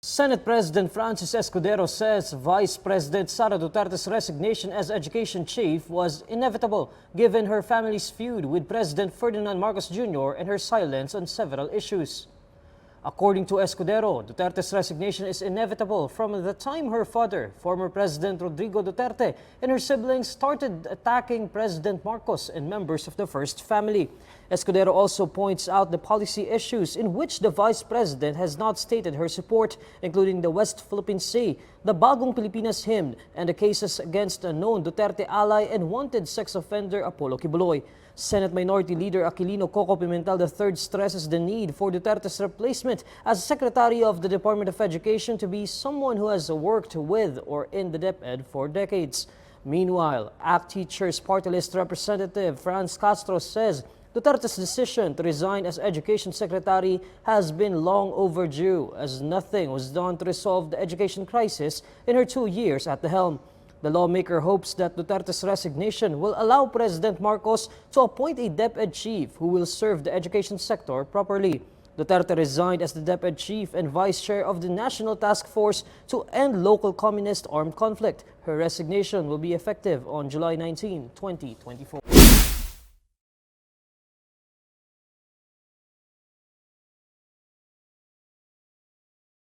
Senate President Francis Escudero says Vice President Sara Duterte's resignation as education chief was inevitable given her family's feud with President Ferdinand Marcos Jr. and her silence on several issues. According to Escudero, Duterte's resignation is inevitable from the time her father, former President Rodrigo Duterte, and her siblings started attacking President Marcos and members of the first family. Escudero also points out the policy issues in which the Vice President has not stated her support, including the West Philippine Sea, the Bagong Pilipinas hymn, and the cases against a known Duterte ally and wanted sex offender Apollo Kibuloy. Senate Minority Leader Aquilino Coco Pimentel III stresses the need for Duterte's replacement as Secretary of the Department of Education to be someone who has worked with or in the DepEd for decades. Meanwhile, ACT Teachers Party List Representative Franz Castro says Duterte's decision to resign as Education Secretary has been long overdue, as nothing was done to resolve the education crisis in her 2 years at the helm. The lawmaker hopes that Duterte's resignation will allow President Marcos to appoint a DepEd chief who will serve the education sector properly. Duterte resigned as the DepEd chief and vice chair of the National Task Force to end local communist armed conflict. Her resignation will be effective on July 19, 2024.